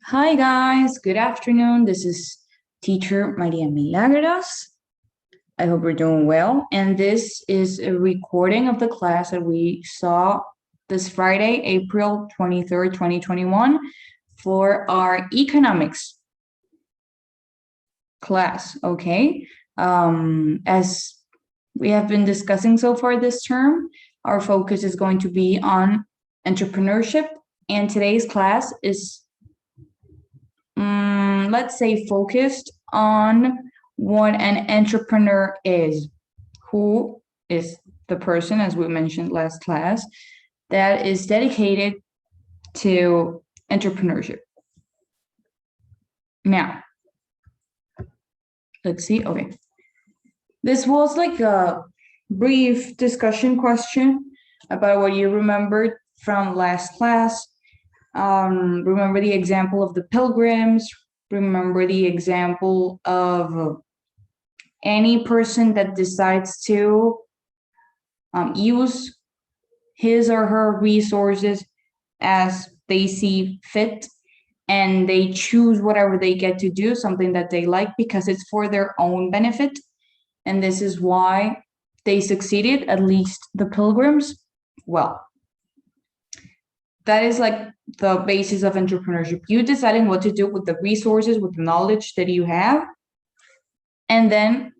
Hi guys, good afternoon. This is teacher María Milagros. I hope you're doing well. And this is a recording of the class that we saw this Friday, April 23rd, 2021, for our economics class, okay? As we have been discussing so far this term, our focus is going to be on entrepreneurship, and today's class is let's say, focused on what an entrepreneur is. Who is the person, as we mentioned last class, that is dedicated to entrepreneurship. Now, let's see. Okay. This was like a brief discussion question about what you remembered from last class. Remember the example of the pilgrims. Remember the example of any person that decides to use his or her resources as they see fit, and they choose whatever they get to do, something that they like because it's for their own benefit. And this is why they succeeded, at least the pilgrims. Well, that is like the basis of entrepreneurship. You deciding what to do with the resources, with the knowledge that you have, and then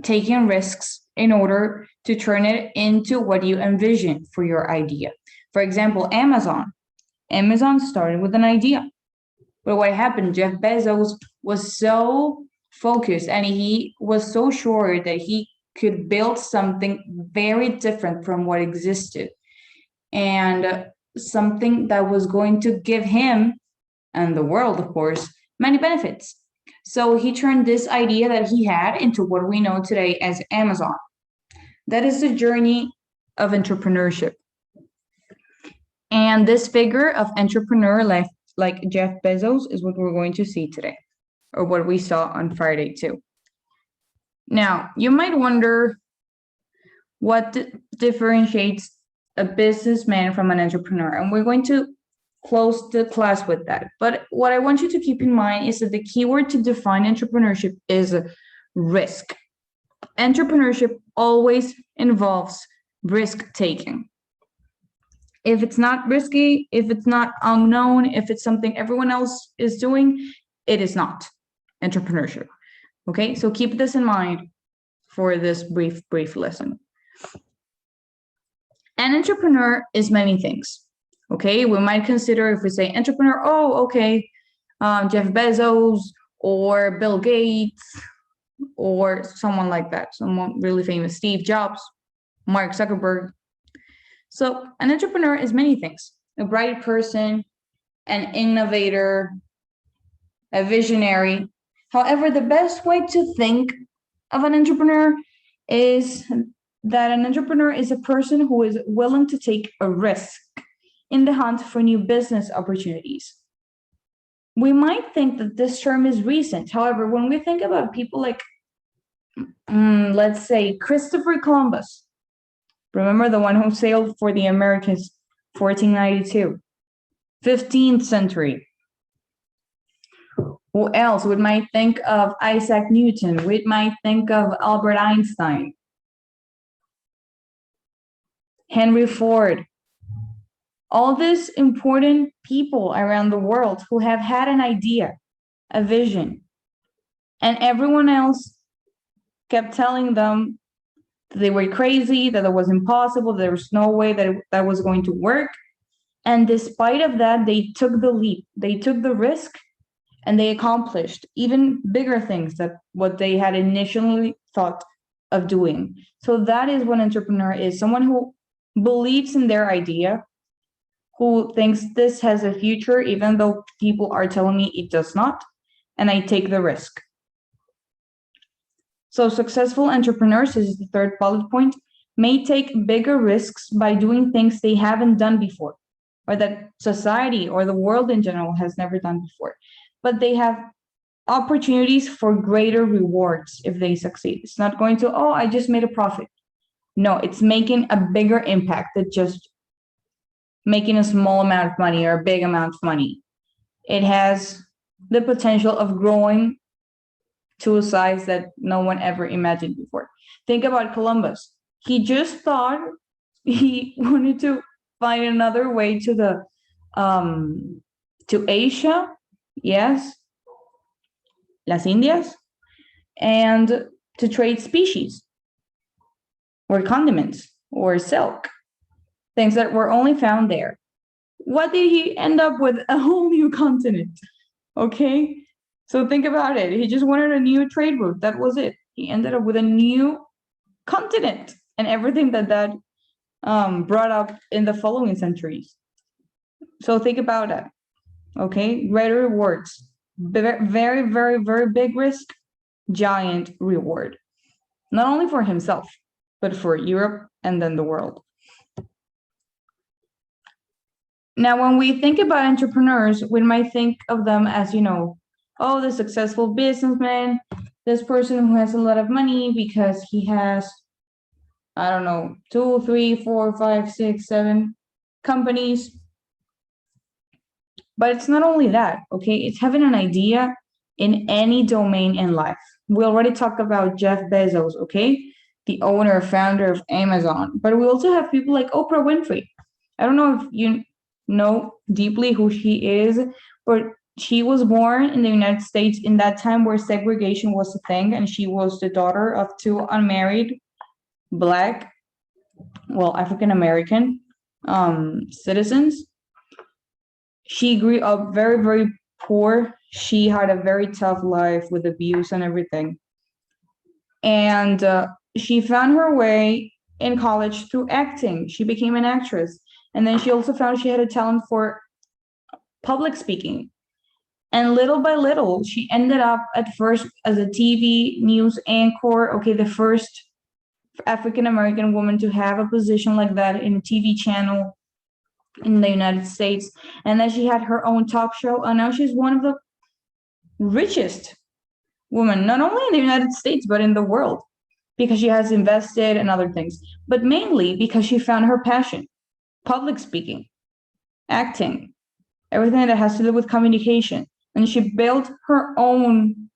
taking risks in order to turn it into what you envision for your idea. For example, Amazon. Amazon started with an idea. But what happened? Jeff Bezos was so focused and he was so sure that he could build something very different from what existed, and something that was going to give him and the world, of course, many benefits. So he turned this idea that he had into what we know today as Amazon. That is the journey of entrepreneurship. And this figure of entrepreneur like Jeff Bezos is what we're going to see today, or what we saw on Friday too. Now, you might wonder what differentiates a businessman from an entrepreneur, and we're going to close the class with that. But what I want you to keep in mind is that the keyword to define entrepreneurship is risk. Entrepreneurship always involves risk taking. If it's not risky, if it's not unknown, if it's something everyone else is doing, it is not entrepreneurship. Okay, so keep this in mind for this brief lesson. An entrepreneur is many things. Okay, we might consider, if we say entrepreneur, Jeff Bezos or Bill Gates or someone like that, someone really famous, Steve Jobs, Mark Zuckerberg. So an entrepreneur is many things: a bright person, an innovator, a visionary. However, the best way to think of an entrepreneur is that an entrepreneur is a person who is willing to take a risk in the hunt for new business opportunities. We might think that this term is recent. However, when we think about people like, let's say, Christopher Columbus, remember the one who sailed for the Americas, 1492, 15th century. Who else? We might think of Isaac Newton. We might think of Albert Einstein, Henry Ford. All these important people around the world who have had an idea, a vision, and everyone else kept telling them that they were crazy, that it was impossible, there was no way that that was going to work. And despite of that, they took the leap, they took the risk, and they accomplished even bigger things than what they had initially thought of doing. So that is what an entrepreneur is: someone who believes in their idea, who thinks this has a future, even though people are telling me it does not, and I take the risk. So successful entrepreneurs, this is the third bullet point, may take bigger risks by doing things they haven't done before, or that society or the world in general has never done before. But they have opportunities for greater rewards if they succeed. It's not going to, I just made a profit. No, it's making a bigger impact than just making a small amount of money or a big amount of money. it has the potential of growing to a size that no one ever imagined before. Think about Columbus. He just thought he wanted to find another way to the to Asia, yes, Las Indias, and to trade species or condiments or silk, things that were only found there. What did he end up with? A whole new continent. Okay, so think about it. He just wanted a new trade route. That was it. He ended up with a new continent and everything that brought up in the following centuries. So think about it. Okay, greater rewards, very, very, very, very big risk, giant reward, not only for himself, but for Europe and then the world. Now, when we think about entrepreneurs, we might think of them as, oh, the successful businessman, this person who has a lot of money because he has, I don't know, 2, 3, 4, 5, 6, 7 companies. But it's not only that, okay? It's having an idea in any domain in life. We already talked about Jeff Bezos, okay? The owner, founder of Amazon. But we also have people like Oprah Winfrey. I don't know if you know deeply who she is, but she was born in the United States in that time where segregation was a thing, and she was the daughter of 2 unmarried Black, African-American citizens. She grew up very, very poor. She had a very tough life with abuse and everything. And she found her way in college through acting. She became an actress. And then she also found she had a talent for public speaking. And little by little, she ended up at first as a TV news anchor. Okay, the first African-American woman to have a position like that in a TV channel in the United States. And then she had her own talk show. And now she's one of the richest women, not only in the United States, but in the world, because she has invested in other things, but mainly because she found her passion, public speaking, acting, everything that has to do with communication. And she built her own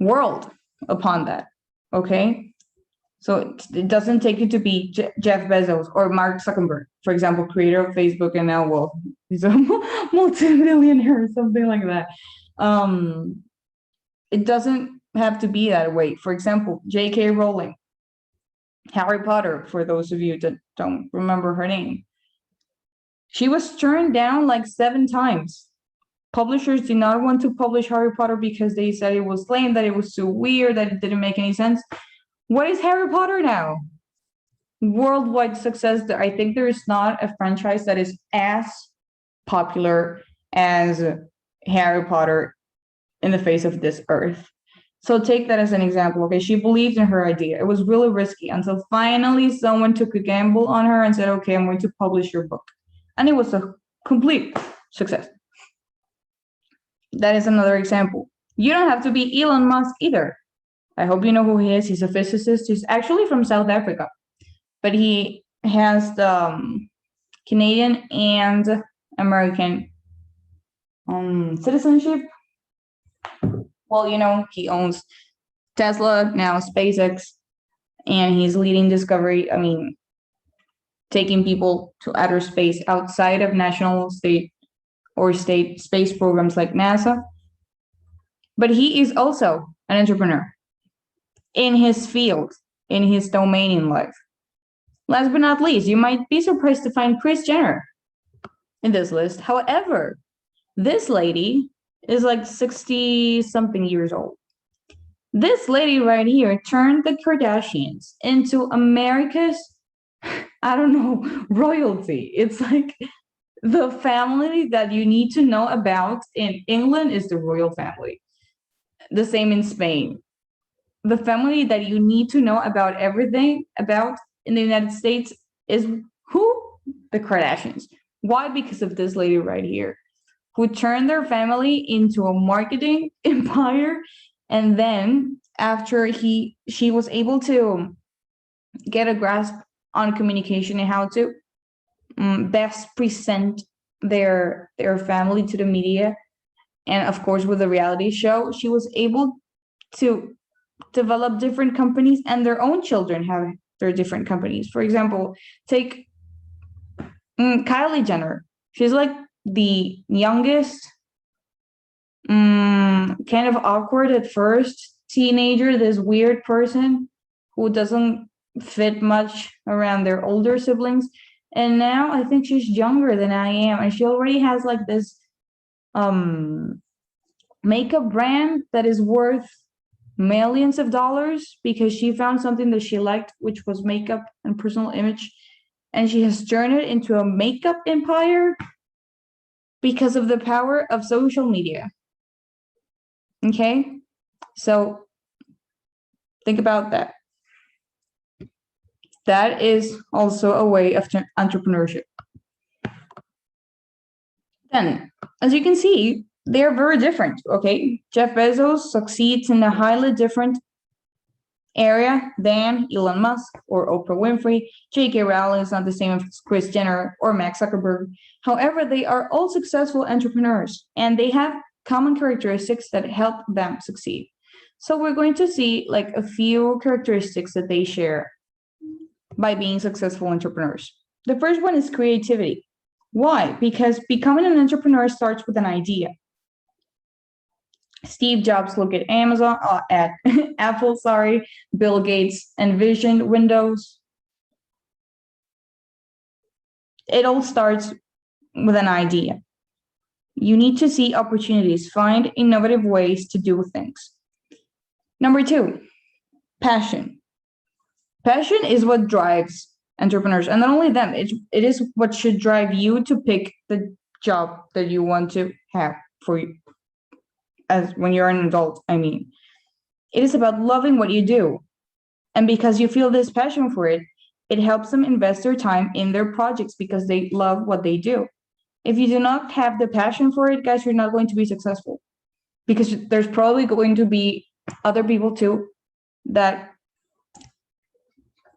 world upon that, okay? So it doesn't take you to be Jeff Bezos or Mark Zuckerberg, for example, creator of Facebook, and now, well, he's a multi-millionaire or something like that. It doesn't have to be that way. For example, J.K. Rowling, Harry Potter, for those of you that don't remember her name. She was turned down like 7 times. Publishers did not want to publish Harry Potter because they said it was lame, that it was too weird, that it didn't make any sense. What is Harry Potter now? Worldwide success. I think there is not a franchise that is as popular as Harry Potter in the face of this earth. So take that as an example. Okay, she believed in her idea. It was really risky until finally someone took a gamble on her and said, okay, I'm going to publish your book. And it was a complete success. That is another example. You don't have to be Elon Musk either. I hope you know who he is. He's a physicist. He's actually from South Africa, but he has the Canadian and American citizenship. Well, he owns Tesla, now SpaceX, and he's leading discovery. I mean, taking people to outer space outside of national, state, or state space programs like NASA. But he is also an entrepreneur in his field, in his domain in life. Last but not least, you might be surprised to find Kris Jenner in this list. However, this lady is like 60-something years old. This lady right here turned the Kardashians into America's, I don't know, royalty. It's like the family that you need to know about in England is the royal family. The same in Spain. The family that you need to know about everything about in the United States is who? The Kardashians. Why? Because of this lady right here, who turned their family into a marketing empire. And then after she was able to get a grasp on communication and how to best present their family to the media, and of course with the reality show, she was able to develop different companies, and their own children have their different companies. For example, take Kylie Jenner. She's like the youngest, kind of awkward at first teenager, this weird person who doesn't fit much around their older siblings. And now I think she's younger than I am, and she already has like this makeup brand that is worth millions of dollars because she found something that she liked, which was makeup and personal image, and she has turned it into a makeup empire because of the power of social media. Okay, so think about that. That is also a way of entrepreneurship. Then, as you can see, they're very different, okay? Jeff Bezos succeeds in a highly different area than Elon Musk or Oprah Winfrey. J.K. Rowling is not the same as Kris Jenner or Mark Zuckerberg. However, they are all successful entrepreneurs, and they have common characteristics that help them succeed. So we're going to see like a few characteristics that they share by being successful entrepreneurs. The first one is creativity. Why? Because becoming an entrepreneur starts with an idea. Steve Jobs looked at at Apple, Bill Gates envisioned Windows. It all starts with an idea. You need to see opportunities, find innovative ways to do things. Number two, passion. Passion is what drives entrepreneurs, and not only them, it is what should drive you to pick the job that you want to have for you as when you're an adult. I mean, it is about loving what you do, and because you feel this passion for it, it helps them invest their time in their projects because they love what they do. If you do not have the passion for it, guys, you're not going to be successful because there's probably going to be other people too that.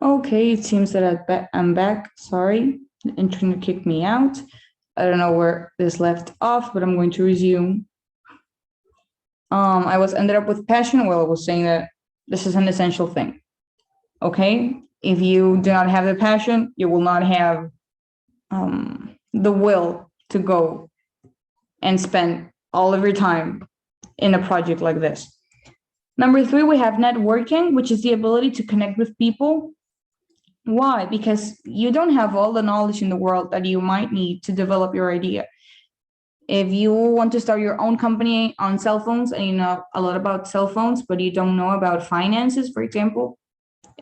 Okay, it seems that I'm back. Sorry, the internet kicked me out. I don't know where this left off, but I'm going to resume. I ended up with passion. Well, I was saying that this is an essential thing. Okay, if you do not have the passion, you will not have the will to go and spend all of your time in a project like this. Number three, we have networking, which is the ability to connect with people. Why? Because you don't have all the knowledge in the world that you might need to develop your idea. If you want to start your own company on cell phones and you know a lot about cell phones, but you don't know about finances, for example,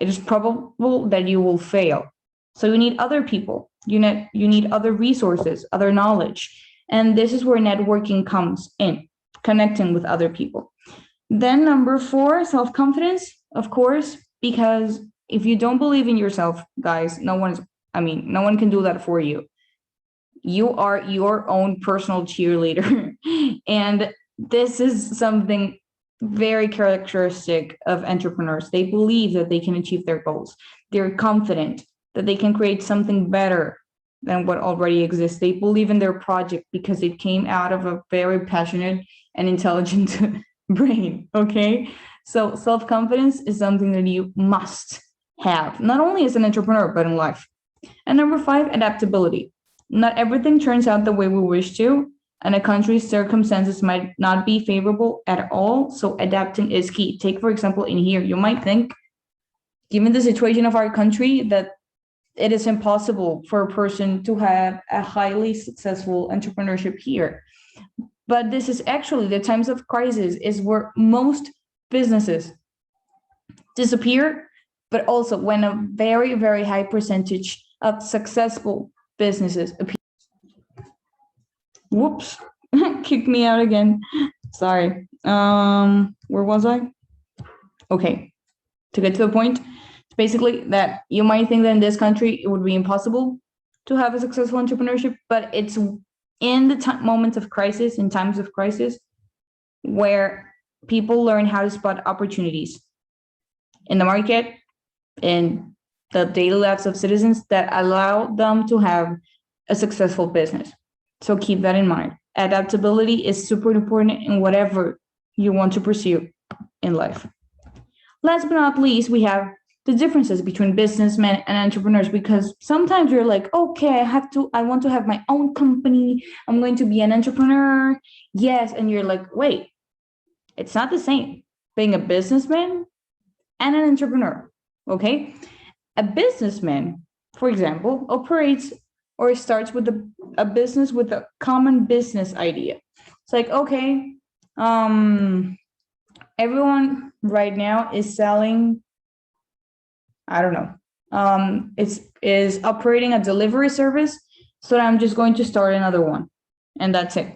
it is probable that you will fail. So you need other people. You need other resources, other knowledge. And this is where networking comes in, connecting with other people. Then number four, self-confidence, of course, because if you don't believe in yourself, guys, no one can do that for you. You are your own personal cheerleader. And this is something very characteristic of entrepreneurs. They believe that they can achieve their goals. They're confident that they can create something better than what already exists. They believe in their project because it came out of a very passionate and intelligent brain, okay? So self-confidence is something that you must have, not only as an entrepreneur, but in life. And number five, adaptability. Not everything turns out the way we wish to, and a country's circumstances might not be favorable at all, so adapting is key. Take, for example, in here, you might think, given the situation of our country, that it is impossible for a person to have a highly successful entrepreneurship here. But this is actually the times of crisis is where most businesses disappear, but also when a very, very high percentage of successful businesses appear. Whoops, kicked me out again. Sorry. Where was I? Okay, to get to the point, basically that you might think that in this country it would be impossible to have a successful entrepreneurship, but it's in the moments of crisis, in times of crisis, where people learn how to spot opportunities in the market, in the daily lives of citizens that allow them to have a successful business. So keep that in mind. Adaptability is super important in whatever you want to pursue in life. Last but not least, we have the differences between businessmen and entrepreneurs, because sometimes you're like, okay, I want to have my own company. I'm going to be an entrepreneur. Yes. And you're like, wait, it's not the same being a businessman and an entrepreneur. Okay. A businessman, for example, operates or starts with a business with a common business idea. It's like, okay, everyone right now is selling, I don't know, is operating a delivery service, so I'm just going to start another one, and that's it.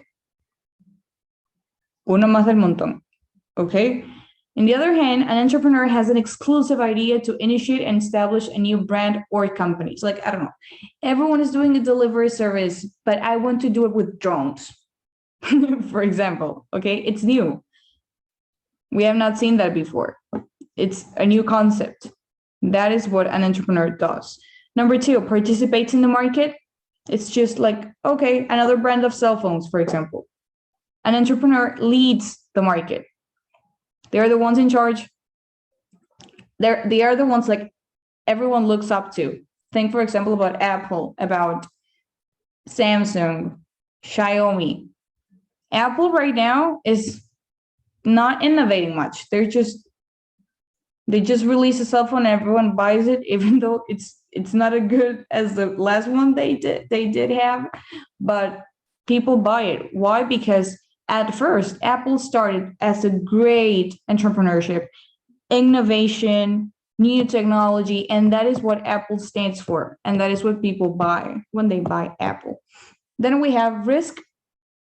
Uno más del montón, okay? On the other hand, an entrepreneur has an exclusive idea to initiate and establish a new brand or company. It's like, I don't know, everyone is doing a delivery service, but I want to do it with drones, for example, okay? It's new. We have not seen that before. It's a new concept. That is what an entrepreneur does. Number 2, participates in the market. It's just like, okay, another brand of cell phones, for example. An entrepreneur leads the market. They're the ones in charge. They are the ones like everyone looks up to. Think, for example, about Apple, about Samsung, Xiaomi. Apple right now is not innovating much. They just release a cell phone, everyone buys it, even though it's not as good as the last one they did have, but people buy it. Why? Because at first, Apple started as a great entrepreneurship, innovation, new technology, and that is what Apple stands for, and that is what people buy when they buy Apple. Then we have risk.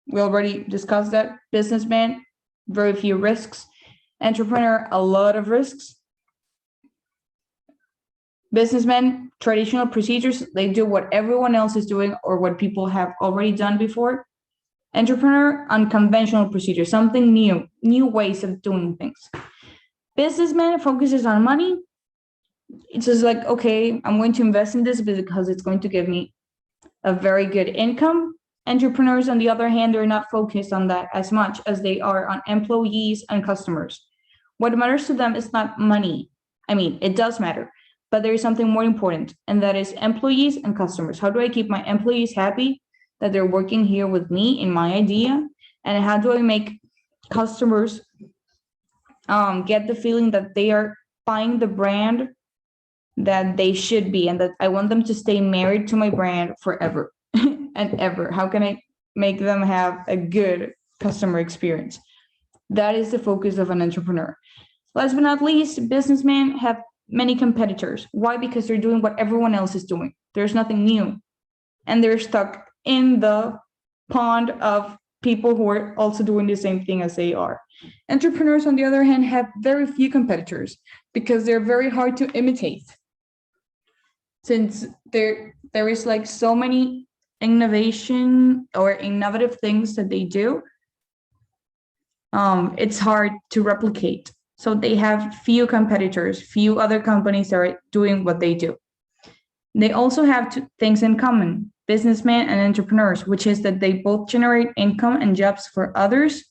We already discussed that. Businessman, very few risks. Entrepreneur, a lot of risks. Businessmen, traditional procedures, they do what everyone else is doing or what people have already done before. Entrepreneur, unconventional procedures, something new ways of doing things. Businessman focuses on money. It's just like, okay, I'm going to invest in this because it's going to give me a very good income. Entrepreneurs, on the other hand, they're not focused on that as much as they are on employees and customers. What matters to them is not money. I mean, it does matter, but there is something more important, and that is employees and customers. How do I keep my employees happy that they're working here with me in my idea? And how do I make customers get the feeling that they are buying the brand that they should be, and that I want them to stay married to my brand forever and ever? How can I make them have a good customer experience? That is the focus of an entrepreneur. Last but not least, businessmen have many competitors. Why? Because they're doing what everyone else is doing. There's nothing new. And they're stuck in the pond of people who are also doing the same thing as they are. Entrepreneurs, on the other hand, have very few competitors because they're very hard to imitate. Since there is like so many innovation or innovative things that they do, it's hard to replicate. So they have few competitors, few other companies that are doing what they do. They also have two things in common, businessmen and entrepreneurs, which is that they both generate income and jobs for others,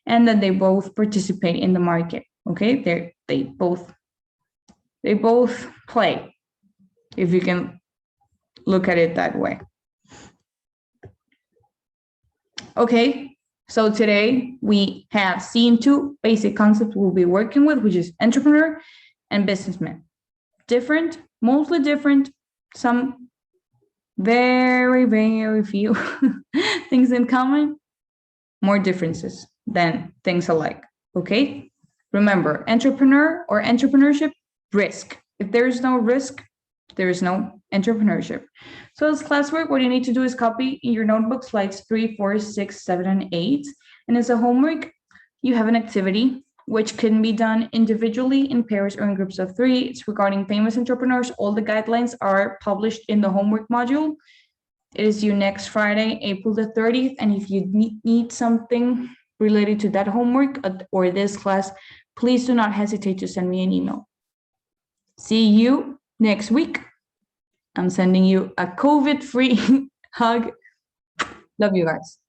and that they both participate in the market. Okay, they both play, if you can look at it that way. Okay, so today we have seen two basic concepts we'll be working with, which is entrepreneur and businessman. Different, mostly different, some very, very few things in common, more differences than things alike, okay? Remember, entrepreneur or entrepreneurship, risk. If there is no risk, there is no entrepreneurship. So as classwork, what you need to do is copy in your notebook slides 3, 4, 6, 7, and 8. And as a homework, you have an activity which can be done individually, in pairs, or in groups of 3. It's regarding famous entrepreneurs. All the guidelines are published in the homework module. It is due next Friday, April the 30th. And if you need something related to that homework or this class, please do not hesitate to send me an email. See you next week. I'm sending you a COVID-free hug. Love you guys.